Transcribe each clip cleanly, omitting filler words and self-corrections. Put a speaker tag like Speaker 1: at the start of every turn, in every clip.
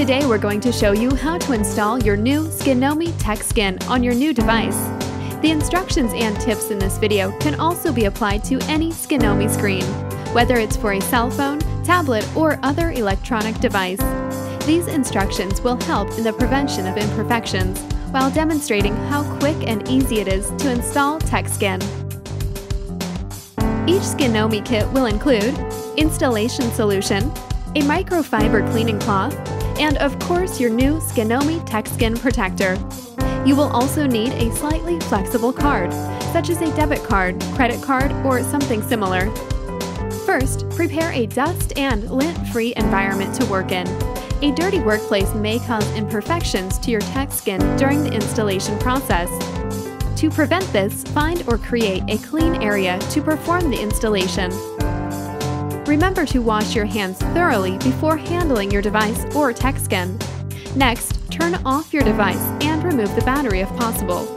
Speaker 1: Today we're going to show you how to install your new Skinomi TechSkin on your new device. The instructions and tips in this video can also be applied to any Skinomi screen, whether it's for a cell phone, tablet, or other electronic device. These instructions will help in the prevention of imperfections while demonstrating how quick and easy it is to install TechSkin. Each Skinomi kit will include installation solution, a microfiber cleaning cloth, and of course your new Skinomi TechSkin protector. You will also need a slightly flexible card, such as a debit card, credit card, or something similar. First, prepare a dust and lint-free environment to work in. A dirty workplace may cause imperfections to your TechSkin during the installation process. To prevent this, find or create a clean area to perform the installation. Remember to wash your hands thoroughly before handling your device or TechSkin. Next, turn off your device and remove the battery if possible.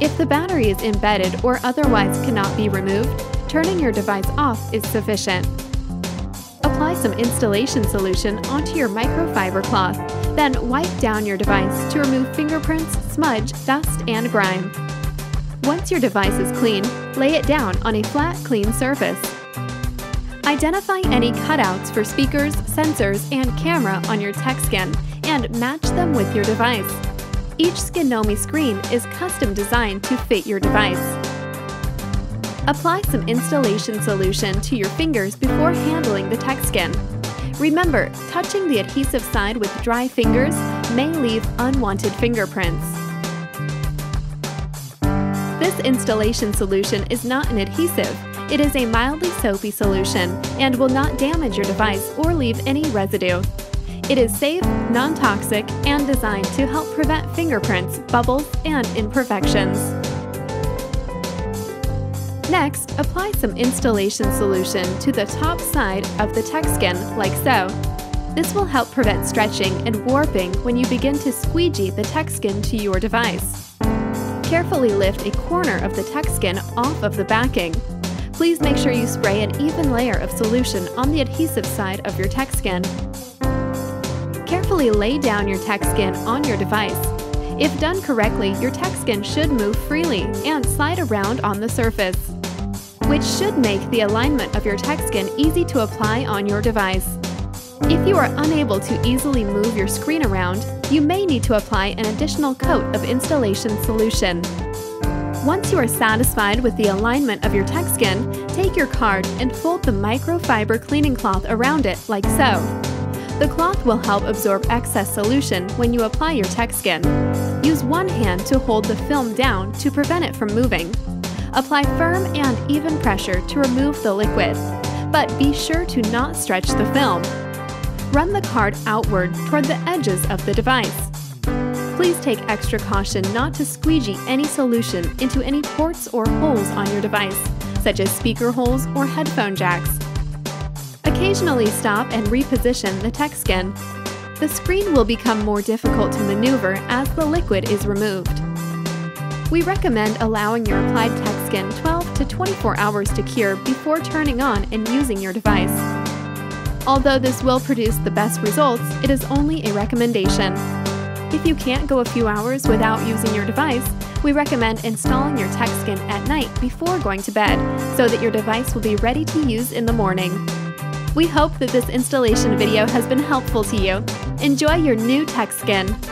Speaker 1: If the battery is embedded or otherwise cannot be removed, turning your device off is sufficient. Apply some installation solution onto your microfiber cloth, then wipe down your device to remove fingerprints, smudge, dust, and grime. Once your device is clean, lay it down on a flat, clean surface. Identify any cutouts for speakers, sensors, and camera on your TechSkin and match them with your device. Each Skinomi screen is custom designed to fit your device. Apply some installation solution to your fingers before handling the TechSkin. Remember, touching the adhesive side with dry fingers may leave unwanted fingerprints. This installation solution is not an adhesive. It is a mildly soapy solution and will not damage your device or leave any residue. It is safe, non-toxic, and designed to help prevent fingerprints, bubbles, and imperfections. Next, apply some installation solution to the top side of the TechSkin, like so. This will help prevent stretching and warping when you begin to squeegee the TechSkin to your device. Carefully lift a corner of the TechSkin off of the backing. Please make sure you spray an even layer of solution on the adhesive side of your TechSkin. Carefully lay down your TechSkin on your device. If done correctly, your TechSkin should move freely and slide around on the surface, which should make the alignment of your TechSkin easy to apply on your device. If you are unable to easily move your screen around, you may need to apply an additional coat of installation solution. Once you are satisfied with the alignment of your TechSkin, take your card and fold the microfiber cleaning cloth around it like so. The cloth will help absorb excess solution when you apply your TechSkin. Use one hand to hold the film down to prevent it from moving. Apply firm and even pressure to remove the liquid, but be sure to not stretch the film. Run the card outward toward the edges of the device. Please take extra caution not to squeegee any solution into any ports or holes on your device, such as speaker holes or headphone jacks. Occasionally stop and reposition the TechSkin. The screen will become more difficult to maneuver as the liquid is removed. We recommend allowing your applied TechSkin 12 to 24 hours to cure before turning on and using your device. Although this will produce the best results, it is only a recommendation. If you can't go a few hours without using your device, we recommend installing your TechSkin at night before going to bed so that your device will be ready to use in the morning. We hope that this installation video has been helpful to you. Enjoy your new TechSkin!